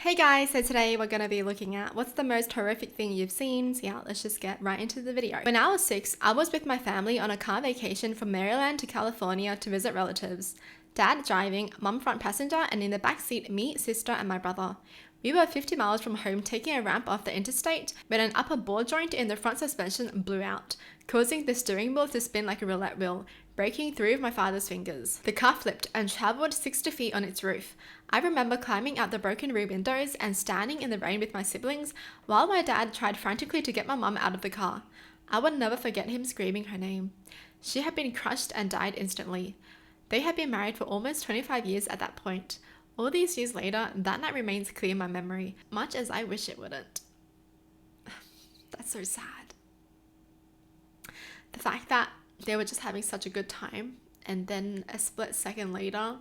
Hey guys, so today we're going to be looking at what's the most horrific thing you've seen. So yeah, let's just get right into the video. When I was 6, I was with my family on a car vacation from Maryland to California to visit relatives. Dad driving, mum front passenger, and in the back seat me, sister, and my brother. We were 50 miles from home taking a ramp off the interstate when an upper ball joint in the front suspension blew out, causing the steering wheel to spin like a roulette wheel, breaking 3 of my father's fingers. The car flipped and traveled 60 feet on its roof. I remember climbing out the broken rear windows and standing in the rain with my siblings while my dad tried frantically to get my mum out of the car. I would never forget him screaming her name. She had been crushed and died instantly. They had been married for almost 25 years at that point. All these years later, that night remains clear in my memory, much as I wish it wouldn't. That's so sad. The fact that they were just having such a good time, and then a split second later,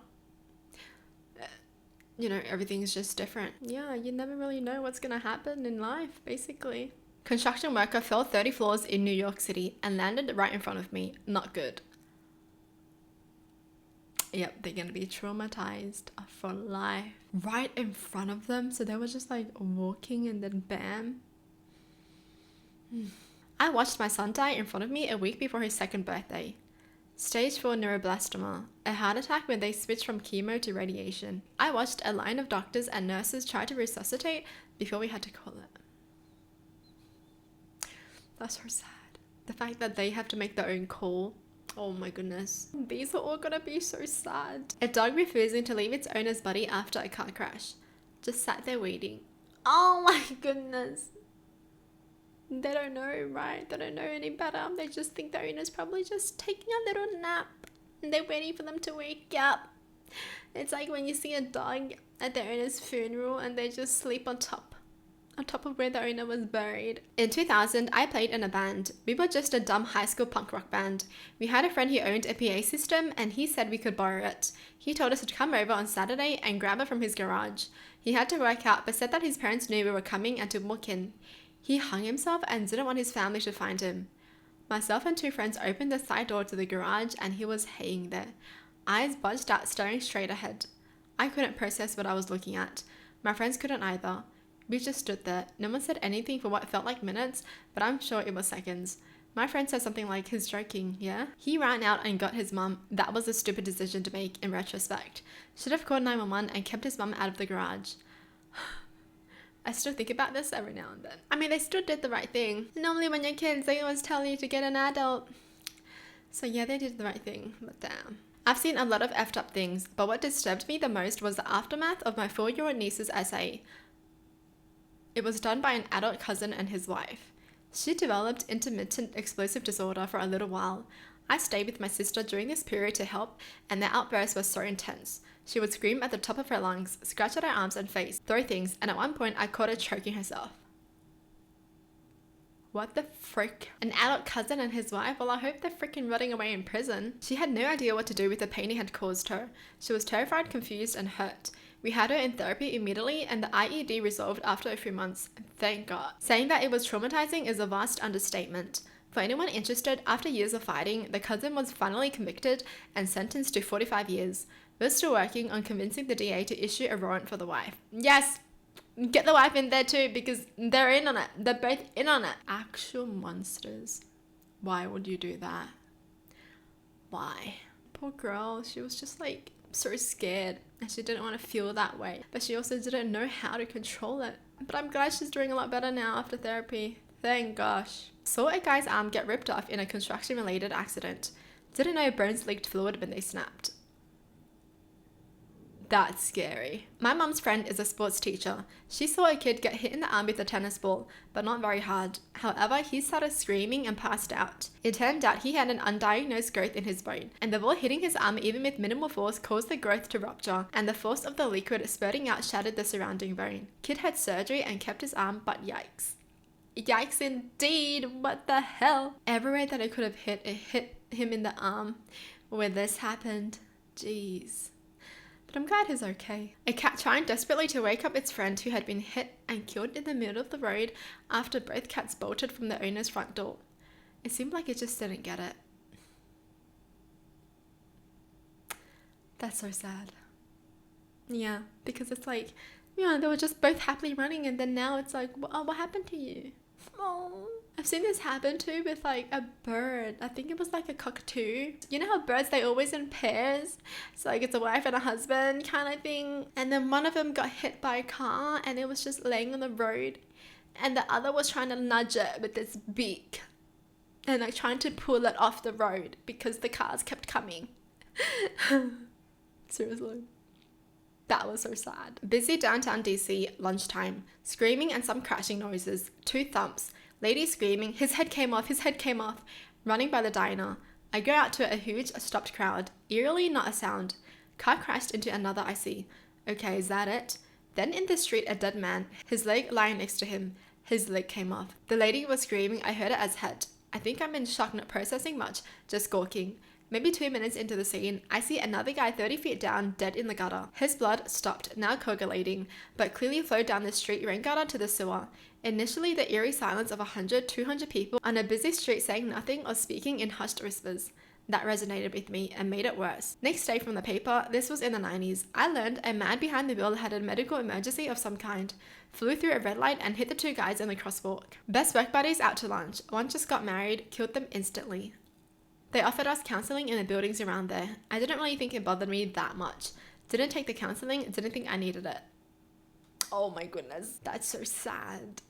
everything's just different. Yeah, you never really know what's gonna happen in life, basically. Construction worker fell 30 floors in New York City and landed right in front of me. Not good. Yep, they're gonna be traumatized for life. Right in front of them, so they were just like walking and then bam. I watched my son die in front of me a week before his 2nd birthday. Stage 4 neuroblastoma, a heart attack when they switched from chemo to radiation. I watched a line of doctors and nurses try to resuscitate before we had to call it. That's so sad. The fact that they have to make their own call. Oh my goodness. These are all gonna be so sad. A dog refusing to leave its owner's body after a car crash. Just sat there waiting. Oh my goodness. They don't know, right? They don't know any better. They just think the owner's probably just taking a little nap and they're waiting for them to wake up. It's like when you see a dog at the owner's funeral and they just sleep on top of where the owner was buried. In 2000, I played in a band. We were just a dumb high school punk rock band. We had a friend who owned a PA system and he said we could borrow it. He told us to come over on Saturday and grab it from his garage. He had to work out but said that his parents knew we were coming and to walk in. He hung himself and didn't want his family to find him. Myself and 2 friends opened the side door to the garage and he was hanging there. Eyes bulged out, staring straight ahead. I couldn't process what I was looking at. My friends couldn't either. We just stood there. No one said anything for what felt like minutes, but I'm sure it was seconds. My friend said something like, "He's joking, yeah?" He ran out and got his mum. That was a stupid decision to make in retrospect. Should have called 911 and kept his mum out of the garage. I still think about this every now and then. I mean, they still did the right thing. Normally when you're kids, they always tell you to get an adult. So yeah, they did the right thing, but damn. I've seen a lot of effed up things, but what disturbed me the most was the aftermath of my 4-year-old niece's essay. It was done by an adult cousin and his wife. She developed intermittent explosive disorder for a little while. I stayed with my sister during this period to help, and the outbursts were so intense. She would scream at the top of her lungs, scratch at her arms and face, throw things, and at one point I caught her choking herself. What the frick? An adult cousin and his wife? Well, I hope they're freaking rotting away in prison. She had no idea what to do with the pain it had caused her. She was terrified, confused, and hurt. We had her in therapy immediately and the IED resolved after a few months. Thank God. Saying that it was traumatizing is a vast understatement. For anyone interested, after years of fighting, the cousin was finally convicted and sentenced to 45 years. We're still working on convincing the DA to issue a warrant for the wife. Yes! Get the wife in there too because they're in on it. They're both in on it. Actual monsters. Why would you do that? Why? Poor girl. She was just like so scared and she didn't want to feel that way. But she also didn't know how to control it. But I'm glad she's doing a lot better now after therapy. Thank gosh. Saw a guy's arm get ripped off in a construction related accident. Didn't know bones leaked fluid when they snapped. That's scary. My mum's friend is a sports teacher. She saw a kid get hit in the arm with a tennis ball, but not very hard. However, he started screaming and passed out. It turned out he had an undiagnosed growth in his bone, and the ball hitting his arm even with minimal force caused the growth to rupture, and the force of the liquid spurting out shattered the surrounding bone. Kid had surgery and kept his arm, but yikes. Yikes indeed, what the hell? Everywhere that it could have hit, it hit him in the arm where this happened. Jeez. But I'm glad he's okay. A cat trying desperately to wake up its friend who had been hit and killed in the middle of the road after both cats bolted from the owner's front door. It seemed like it just didn't get it. That's so sad. Yeah, because it's like, Yeah, they were just both happily running, and then now it's like, oh, what happened to you? Oh. I've seen this happen too with like a bird. I think it was like a cockatoo. You know how birds, they always in pairs? So like it's a wife and a husband kind of thing. And then one of them got hit by a car and it was just laying on the road. And the other was trying to nudge it with its beak. And like trying to pull it off the road because the cars kept coming. Seriously. That was so sad. Busy downtown DC, lunchtime. Screaming and some crashing noises. 2 thumps. Lady screaming, his head came off, running by the diner. I go out to a huge stopped crowd. Eerily, not a sound. Car crashed into another I see. Okay, is that it? Then in the street, a dead man, his leg lying next to him. His leg came off. The lady was screaming, I heard it as head. I think I'm in shock, not processing much, just gawking. Maybe 2 minutes into the scene, I see another guy 30 feet down, dead in the gutter. His blood stopped, now coagulating, but clearly flowed down the street rain gutter to the sewer. Initially, the eerie silence of 100, 200 people on a busy street saying nothing or speaking in hushed whispers. That resonated with me and made it worse. Next day from the paper, this was in the 90s. I learned a man behind the wheel had a medical emergency of some kind. Flew through a red light and hit the 2 guys in the crosswalk. Best work buddies out to lunch. One just got married, killed them instantly. They offered us counselling in the buildings around there. I didn't really think it bothered me that much. Didn't take the counselling, didn't think I needed it. Oh my goodness, that's so sad.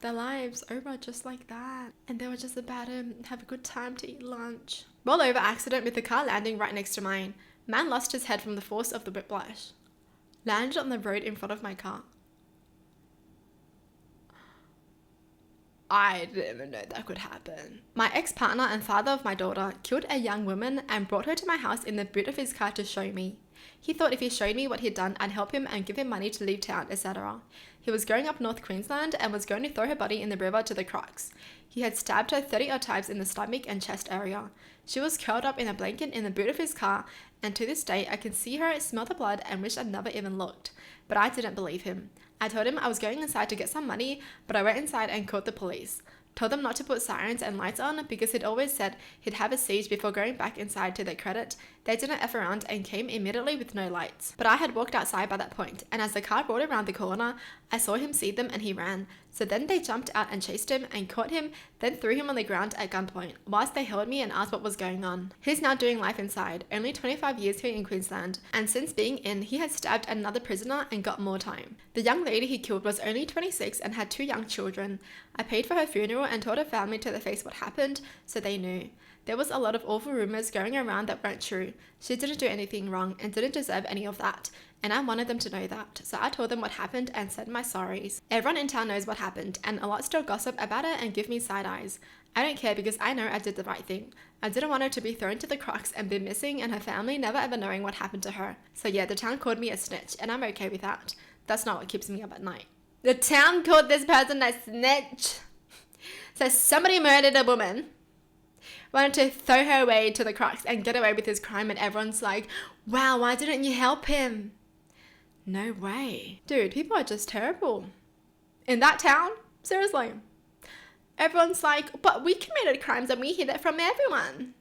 Their lives over just like that. And they were just about to have a good time to eat lunch. Roll over accident with the car landing right next to mine. Man lost his head from the force of the whiplash. Landed on the road in front of my car. I didn't even know that could happen. My ex-partner and father of my daughter killed a young woman and brought her to my house in the boot of his car to show me. He thought if he showed me what he'd done, I'd help him and give him money to leave town, etc. He was going up North Queensland and was going to throw her body in the river to the Crocs. He had stabbed her 30-odd times in the stomach and chest area. She was curled up in a blanket in the boot of his car, and to this day I can see her, smell the blood, and wish I'd never even looked. But I didn't believe him. I told him I was going inside to get some money, but I went inside and called the police. Told them not to put sirens and lights on because he'd always said he'd have a siege before going back inside. To their credit, they didn't F around and came immediately with no lights. But I had walked outside by that point, and as the car rolled around the corner, I saw him see them and he ran. So then they jumped out and chased him and caught him, then threw him on the ground at gunpoint, whilst they held me and asked what was going on. He's now doing life inside, only 25 years here in Queensland, and since being in, he had stabbed another prisoner and got more time. The young lady he killed was only 26 and had 2 young children. I paid for her funeral and told her family to their face what happened, so they knew. There was a lot of awful rumors going around that weren't true. She didn't do anything wrong and didn't deserve any of that, and I wanted them to know that, so I told them what happened and said my sorries. Everyone in town knows what happened, and a lot still gossip about it and give me side eyes. I don't care because I know I did the right thing. I didn't want her to be thrown to the Crocs and be missing and her family never ever knowing what happened to her. So yeah, the town called me a snitch, and I'm okay with that. That's not what keeps me up at night. The town called this person a snitch. So somebody murdered a woman, wanted to throw her away to the Crocs and get away with his crime, and everyone's like, wow, why didn't you help him? No way. Dude, people are just terrible. In that town? Seriously. Everyone's like, but we committed crimes and we hid it from everyone.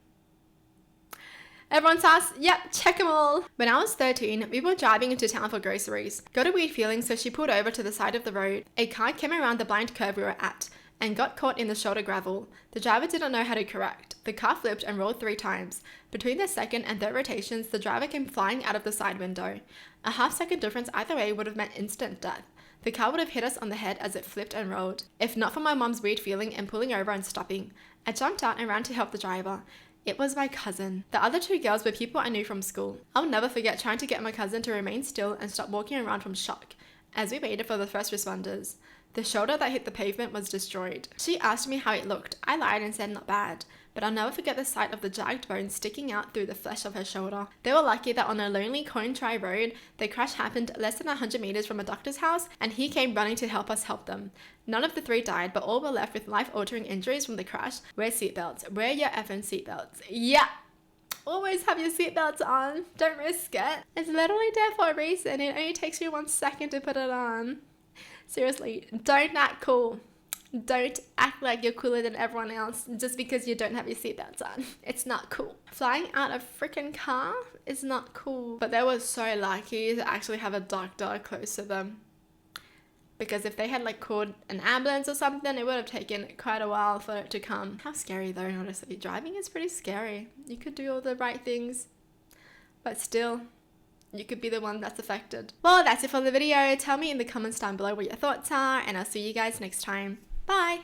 Everyone says, yep, check them all. When I was 13, we were driving into town for groceries. Got a weird feeling, so she pulled over to the side of the road. A car came around the blind curve we were at and got caught in the shoulder gravel. The driver didn't know how to correct. The car flipped and rolled 3 times. Between the second and third rotations, the driver came flying out of the side window. A half-second difference either way would have meant instant death. The car would have hit us on the head as it flipped and rolled, if not for my mom's weird feeling and pulling over and stopping. I jumped out and ran to help the driver. It was my cousin. The other 2 girls were people I knew from school. I'll never forget trying to get my cousin to remain still and stop walking around from shock as we waited for the first responders. The shoulder that hit the pavement was destroyed. She asked me how it looked. I lied and said not bad, but I'll never forget the sight of the jagged bone sticking out through the flesh of her shoulder. They were lucky that on a lonely Cointry road, the crash happened less than 100 meters from a doctor's house, and he came running to help us help them. None of the 3 died, but all were left with life-altering injuries from the crash. Wear seatbelts. Wear your effing seatbelts. Yeah! Always have your seatbelts on. Don't risk it. It's literally there for a reason. It only takes you 1 second to put it on. Seriously, don't act cool. Don't act like you're cooler than everyone else just because you don't have your seatbelts on. It's not cool. Flying out a freaking car is not cool. But they were so lucky to actually have a doctor close to them. Because if they had like called an ambulance or something, it would have taken quite a while for it to come. How scary though, honestly. Driving is pretty scary. You could do all the right things, but still, you could be the one that's affected. Well, that's it for the video. Tell me in the comments down below what your thoughts are, and I'll see you guys next time. Bye!